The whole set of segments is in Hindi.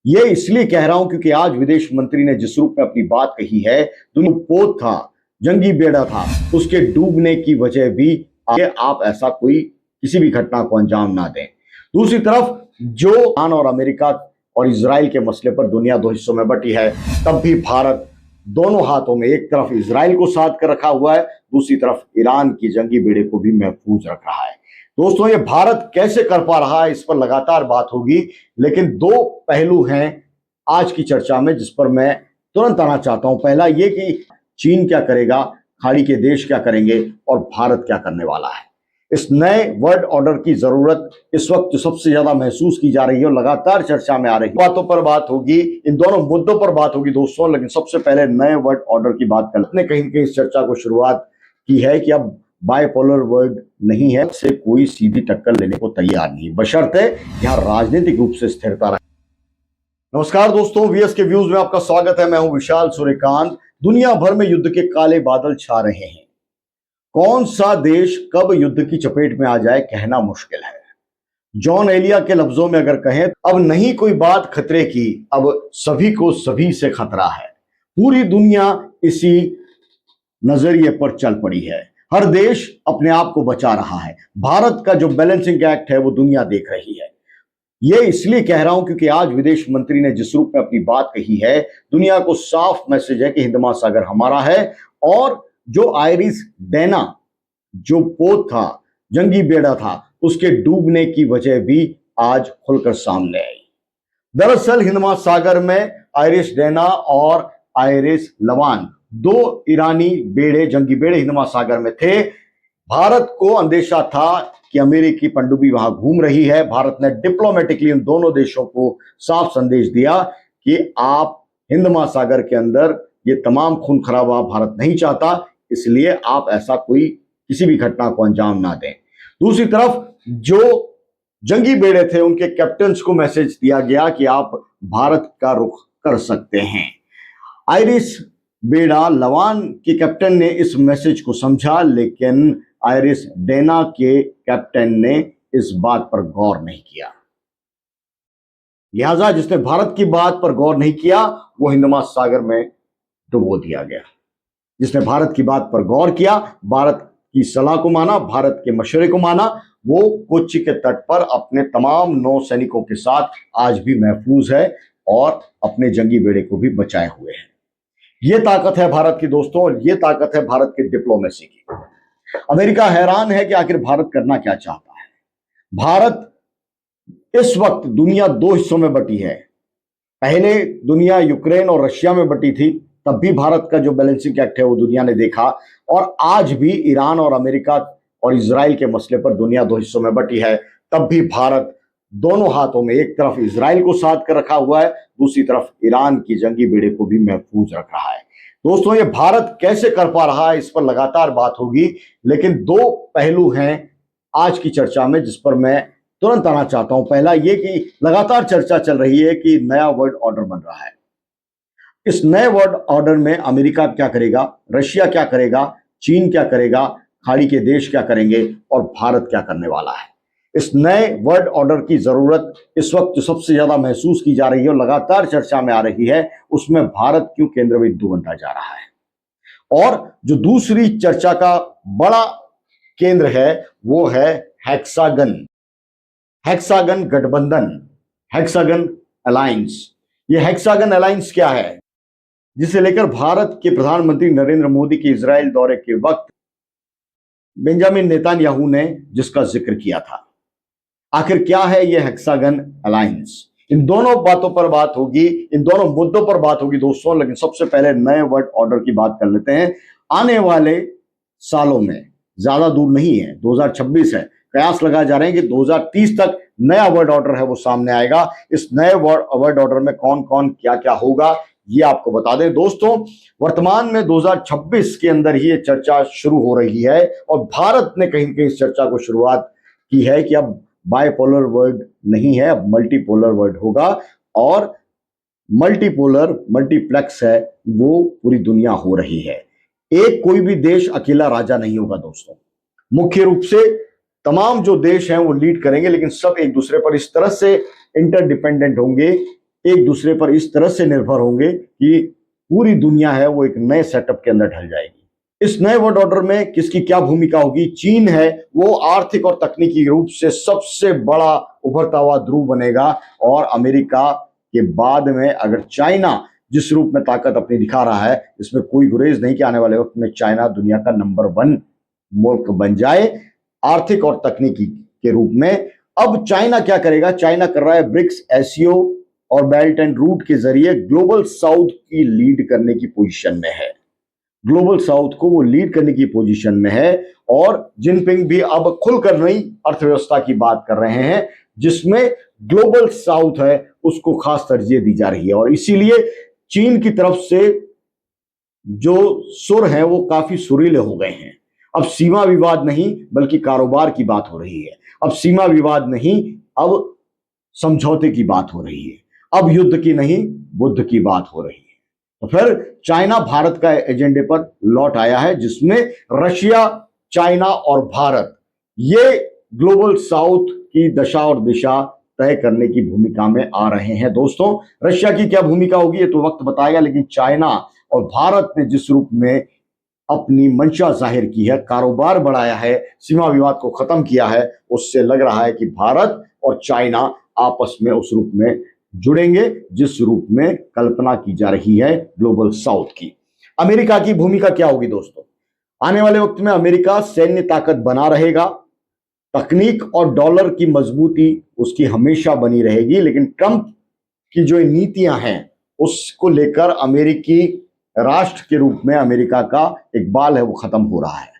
ये इसलिए कह रहा हूं क्योंकि आज विदेश मंत्री ने जिस रूप में अपनी बात कही है, दुनिया पोत था, जंगी बेड़ा था, उसके डूबने की वजह भी आप ऐसा कोई किसी भी घटना को अंजाम ना दें। दूसरी तरफ जो ईरान और अमेरिका और इजराइल के मसले पर दुनिया दो हिस्सों में बटी है, तब भी भारत दोनों हाथों में एक तरफ इजराइल को साध कर रखा हुआ है, दूसरी तरफ ईरान की जंगी बेड़े को भी महफूज रख रहा है। दोस्तों, ये भारत कैसे कर पा रहा है, इस पर लगातार बात होगी, लेकिन दो पहलू हैं आज की चर्चा में जिस पर मैं तुरंत आना चाहता हूं। पहला ये कि चीन क्या करेगा, खाड़ी के देश क्या करेंगे और भारत क्या करने वाला है। इस नए वर्ल्ड ऑर्डर की जरूरत इस वक्त सबसे ज्यादा महसूस की जा रही है और लगातार चर्चा में आ रही है। बातों पर बात होगी, इन दोनों मुद्दों पर बात होगी दोस्तों, लेकिन सबसे पहले नए वर्ल्ड ऑर्डर की बात करते हैं। कहीं कहीं इस चर्चा को शुरुआत की है कि अब बायपोलर वर्ल्ड नहीं है, से कोई सीधी टक्कर लेने को तैयार नहीं, बशर्ते यहां राजनीतिक रूप से स्थिरता रहे। नमस्कार दोस्तों, वीएस के व्यूज में आपका स्वागत है। मैं हूं विशाल सूर्यकांत। दुनिया भर में युद्ध के काले बादल छा रहे हैं। कौन सा देश कब युद्ध की चपेट में आ जाए कहना मुश्किल है। जॉन एलिया के लफ्जों में अगर कहें, अब नहीं कोई बात खतरे की, अब सभी को सभी से खतरा है। पूरी दुनिया इसी नजरिए पर चल पड़ी है। हर देश अपने आप को बचा रहा है। भारत का जो बैलेंसिंग एक्ट है वो दुनिया देख रही है। ये इसलिए कह रहा हूं क्योंकि आज विदेश मंत्री ने जिस रूप में अपनी बात कही है, दुनिया को साफ मैसेज है कि हिंद महासागर हमारा है। और जो आयरिस डेना, जो पोत था, जंगी बेड़ा था, उसके डूबने की वजह भी आज खुलकर सामने आई। दरअसल हिंद महासागर में आयरिस डेना और आयरिस लवान, दो ईरानी बेड़े, जंगी बेड़े हिंद महासागर में थे। भारत को अंदेशा था कि अमेरिकी पनडुब्बी वहां घूम रही है। भारत ने डिप्लोमेटिकली उन दोनों देशों को साफ संदेश दिया कि आप हिंद महासागर के अंदर ये तमाम खून खराबा भारत नहीं चाहता, इसलिए आप ऐसा कोई किसी भी घटना को अंजाम ना दें। दूसरी तरफ जो जंगी बेड़े थे उनके कैप्टन्स को मैसेज दिया गया कि आप भारत का रुख कर सकते हैं। आयरिस बेड़ा लवान के कैप्टन ने इस मैसेज को समझा, लेकिन आयरिस डेना के कैप्टन ने इस बात पर गौर नहीं किया। लिहाजा जिसने भारत की बात पर गौर नहीं किया वो हिंद महासागर में डुबो दिया गया। जिसने भारत की बात पर गौर किया, भारत की सलाह को माना, भारत के मशवरे को माना, वो कोच्चि के तट पर अपने तमाम 9 सैनिकों के साथ आज भी महफूज है और अपने जंगी बेड़े को भी बचाए हुए है। ये ताकत है भारत की दोस्तों, और ये ताकत है भारत की डिप्लोमेसी की। अमेरिका हैरान है कि आखिर भारत करना क्या चाहता है। भारत इस वक्त दुनिया दो हिस्सों में बटी है। पहले दुनिया यूक्रेन और रशिया में बटी थी, तब भी भारत का जो बैलेंसिंग एक्ट है वो दुनिया ने देखा। और आज भी ईरान और अमेरिका और इजराइल के मसले पर दुनिया दो हिस्सों में बटी है, तब भी भारत दोनों हाथों में एक तरफ इजराइल को साध कर रखा हुआ है, दूसरी तरफ ईरान की जंगी बेड़े को भी महफूज रख रहा है। दोस्तों, ये भारत कैसे कर पा रहा है, इस पर लगातार बात होगी, लेकिन दो पहलू हैं आज की चर्चा में जिस पर मैं तुरंत आना चाहता हूं। पहला ये कि लगातार चर्चा चल रही है कि नया वर्ल्ड ऑर्डर बन रहा है। इस नए वर्ल्ड ऑर्डर में अमेरिका क्या करेगा, रशिया क्या करेगा, चीन क्या करेगा, खाड़ी के देश क्या करेंगे और भारत क्या करने वाला है। इस नए वर्ल्ड ऑर्डर की जरूरत इस वक्त जो सबसे ज्यादा महसूस की जा रही है और लगातार चर्चा में आ रही है, उसमें भारत क्यों केंद्र बिंदु बनता जा रहा है। और जो दूसरी चर्चा का बड़ा केंद्र है वो है हेक्सागन, हेक्सागन गठबंधन, हेक्सागन अलायंस। ये हेक्सागन अलायंस क्या है, जिसे लेकर भारत के प्रधानमंत्री नरेंद्र मोदी के इजराइल दौरे के वक्त बेंजामिन नेतान्याहू ने जिसका जिक्र किया था। आखिर क्या है यह हेक्सागन अलायंस। इन दोनों बातों पर बात होगी, इन दोनों मुद्दों पर बात होगी दोस्तों, लेकिन सबसे पहले नए वर्ल्ड ऑर्डर की बात कर लेते हैं। आने वाले सालों में, ज्यादा दूर नहीं है, 2026 है, कयास लगाए जा रहे हैं कि 2030 तक नया वर्ल्ड ऑर्डर है वो सामने आएगा। इस नए वर्ल्ड ऑर्डर में कौन कौन क्या क्या होगा ये आपको बता दें दोस्तों। वर्तमान में 2026 के अंदर ही ये चर्चा शुरू हो रही है और भारत ने कहीं कहीं इस चर्चा को शुरुआत की है कि अब बायपोलर वर्ल्ड नहीं है, अब मल्टीपोलर वर्ल्ड होगा। और मल्टीपोलर मल्टीप्लेक्स है वो पूरी दुनिया हो रही है। एक कोई भी देश अकेला राजा नहीं होगा दोस्तों। मुख्य रूप से तमाम जो देश हैं वो लीड करेंगे, लेकिन सब एक दूसरे पर इस तरह से इंटरडिपेंडेंट होंगे एक दूसरे पर इस तरह से निर्भर होंगे कि पूरी दुनिया है वो एक नए सेटअप के अंदर ढल जाएगी। इस नए वर्ल्ड ऑर्डर में किसकी क्या भूमिका होगी? चीन है वो आर्थिक और तकनीकी रूप से सबसे बड़ा उभरता हुआ ध्रुव बनेगा, और अमेरिका के बाद में अगर चाइना जिस रूप में ताकत अपनी दिखा रहा है, इसमें कोई गुरेज नहीं कि आने वाले वक्त में चाइना दुनिया का नंबर 1 मुल्क बन जाए आर्थिक और तकनीकी के रूप में। अब चाइना क्या करेगा? चाइना कर रहा है ब्रिक्स, एससीओ और बेल्ट एंड रूट के जरिए ग्लोबल साउथ की लीड करने की पोजीशन में है। ग्लोबल साउथ को वो लीड करने की पोजीशन में है, और जिनपिंग भी अब खुलकर नई अर्थव्यवस्था की बात कर रहे हैं जिसमें ग्लोबल साउथ है उसको खास तरजीह दी जा रही है। और इसीलिए चीन की तरफ से जो सुर हैं वो काफी सुरीले हो गए हैं। अब सीमा विवाद नहीं बल्कि कारोबार की बात हो रही है। अब सीमा विवाद नहीं, अब समझौते की बात हो रही है। अब युद्ध की नहीं, बुद्ध की बात हो रही है। तो फिर चाइना भारत का एजेंडे पर लौट आया है, जिसमें रशिया, चाइना और भारत ये ग्लोबल साउथ की दशा और दिशा तय करने की भूमिका में आ रहे हैं। दोस्तों, रशिया की क्या भूमिका होगी ये तो वक्त बताएगा, लेकिन चाइना और भारत ने जिस रूप में अपनी मंशा जाहिर की है, कारोबार बढ़ाया है, सीमा विवाद को खत्म किया है, उससे लग रहा है कि भारत और चाइना आपस में उस रूप में जुड़ेंगे जिस रूप में कल्पना की जा रही है ग्लोबल साउथ की। अमेरिका की भूमिका क्या होगी दोस्तों? आने वाले वक्त में अमेरिका सैन्य ताकत बना रहेगा, तकनीक और डॉलर की मजबूती उसकी हमेशा बनी रहेगी, लेकिन ट्रंप की जो नीतियां हैं उसको लेकर अमेरिकी राष्ट्र के रूप में अमेरिका का इकबाल है वो खत्म हो रहा है।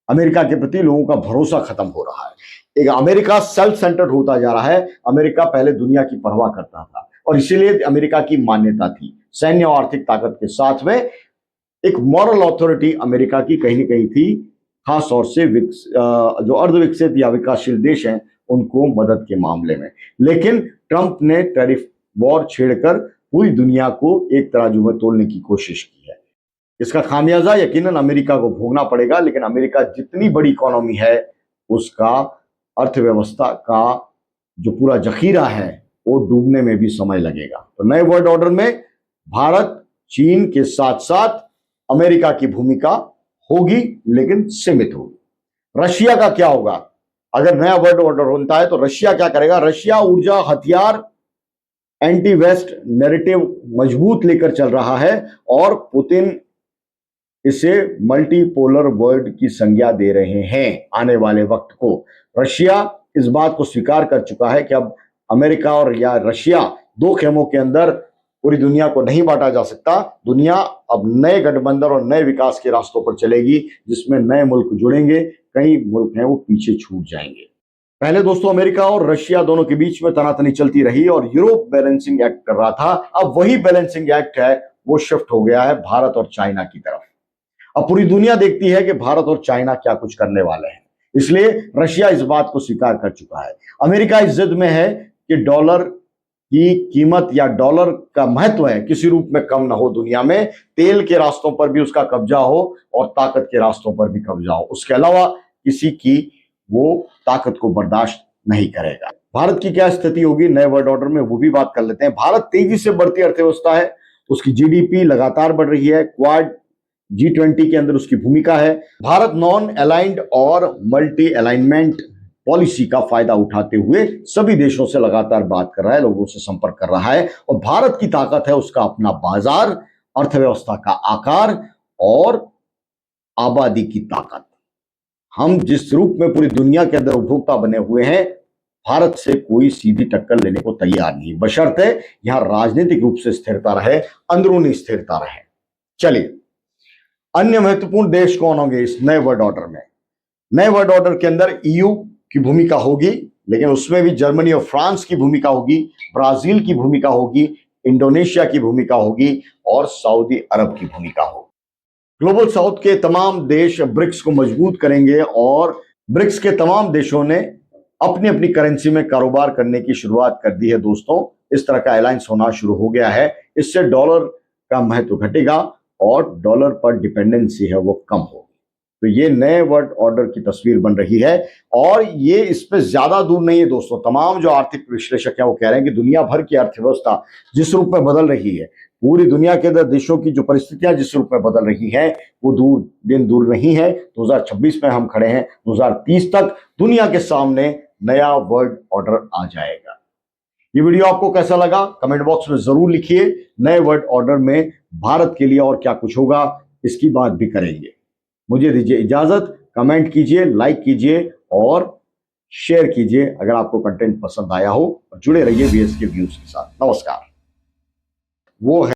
अमेरिका के प्रति लोगों का भरोसा खत्म हो रहा है। एक अमेरिका सेल्फ सेंटर्ड होता जा रहा है। अमेरिका पहले दुनिया की परवाह करता था और इसीलिए अमेरिका की मान्यता थी सैन्य और आर्थिक ताकत के साथ में एक मॉरल अथॉरिटी अमेरिका की कहीं ना कहीं थी, खास तौर से जो अर्धविकसित या विकासशील देश हैं उनको मदद के मामले में। लेकिन ट्रंप ने टैरिफ वॉर छेड़कर पूरी दुनिया को एक तराजू में तोलने की कोशिश की है। इसका खामियाजा यकीनन अमेरिका को भोगना पड़ेगा, लेकिन अमेरिका जितनी बड़ी इकोनॉमी है उसका अर्थव्यवस्था का जो पूरा जखीरा है वो डूबने में भी समय लगेगा। तो नए वर्ल्ड ऑर्डर में भारत, चीन के साथ साथ अमेरिका की भूमिका होगी, लेकिन सीमित होगी। रशिया का क्या होगा? अगर नया वर्ल्ड ऑर्डर होता है तो रशिया क्या करेगा? रशिया ऊर्जा, हथियार, एंटी वेस्ट नैरेटिव मजबूत लेकर चल रहा है और पुतिन इसे मल्टीपोलर वर्ल्ड की संज्ञा दे रहे हैं। आने वाले वक्त को रशिया इस बात को स्वीकार कर चुका है कि अब अमेरिका और या रशिया दो खेमों के अंदर पूरी दुनिया को नहीं बांटा जा सकता। दुनिया अब नए गठबंधन और नए विकास के रास्तों पर चलेगी जिसमें नए मुल्क जुड़ेंगे, कई मुल्क हैं वो पीछे छूट जाएंगे। पहले दोस्तों अमेरिका और रशिया दोनों के बीच में तनातनी चलती रही और यूरोप बैलेंसिंग एक्ट कर रहा था। अब वही बैलेंसिंग एक्ट है वो शिफ्ट हो गया है भारत और चाइना की तरफ। अब पूरी दुनिया देखती है कि भारत और चाइना क्या कुछ करने वाले हैं, इसलिए रशिया इस बात को स्वीकार कर चुका है। अमेरिका इस जिद में है कि डॉलर की कीमत या डॉलर का महत्व है किसी रूप में कम ना हो दुनिया में, तेल के रास्तों पर भी उसका कब्जा हो और ताकत के रास्तों पर भी कब्जा हो, उसके अलावा किसी की वो ताकत को बर्दाश्त नहीं करेगा। भारत की क्या स्थिति होगी नए वर्ल्ड ऑर्डर में वो भी बात कर लेते हैं। भारत तेजी से बढ़ती अर्थव्यवस्था है, उसकी जीडीपी लगातार बढ़ रही है, क्वाड G20 के अंदर उसकी भूमिका है। भारत नॉन अलाइंड और मल्टी अलाइनमेंट पॉलिसी का फायदा उठाते हुए सभी देशों से लगातार बात कर रहा है, लोगों से संपर्क कर रहा है, और भारत की ताकत है उसका अपना बाजार, अर्थव्यवस्था का आकार और आबादी की ताकत। हम जिस रूप में पूरी दुनिया के अंदर उपभोक्ता बने हुए हैं, भारत से कोई सीधी टक्कर लेने को तैयार नहीं, बशर्ते यहां राजनीतिक रूप से स्थिरता रहे, अंदरूनी स्थिरता रहे। चलिए, अन्य महत्वपूर्ण देश कौन होंगे इस नए वर्ल्ड ऑर्डर में? नए वर्ल्ड ऑर्डर के अंदर ईयू की भूमिका होगी, लेकिन उसमें भी जर्मनी और फ्रांस की भूमिका होगी, ब्राजील की भूमिका होगी, इंडोनेशिया की भूमिका होगी और सऊदी अरब की भूमिका होगी। ग्लोबल साउथ के तमाम देश ब्रिक्स को मजबूत करेंगे और ब्रिक्स के तमाम देशों ने अपनी अपनी करेंसी में कारोबार करने की शुरुआत कर दी है। दोस्तों, इस तरह का अलायंस होना शुरू हो गया है। इससे डॉलर का महत्व घटेगा और डॉलर पर डिपेंडेंसी है वो कम होगी। तो ये नए वर्ल्ड ऑर्डर की तस्वीर बन रही है और ये इस पे ज्यादा दूर नहीं है दोस्तों। तमाम जो आर्थिक विश्लेषक हैं वो कह रहे हैं कि दुनिया भर की अर्थव्यवस्था जिस रूप में बदल रही है, पूरी दुनिया के अंदर देशों की जो परिस्थितियां जिस रूप में बदल रही हैं, वो दूर नहीं है। 2026 में हम खड़े हैं, 2030 तक दुनिया के सामने नया वर्ल्ड ऑर्डर आ जाएगा। ये वीडियो आपको कैसा लगा कमेंट बॉक्स में जरूर लिखिए। नए वर्ल्ड ऑर्डर में भारत के लिए और क्या कुछ होगा इसकी बात भी करेंगे। मुझे दीजिए इजाजत, कमेंट कीजिए, लाइक कीजिए और शेयर कीजिए अगर आपको कंटेंट पसंद आया हो, और जुड़े रहिए वीएसके व्यूज के साथ। नमस्कार। वो है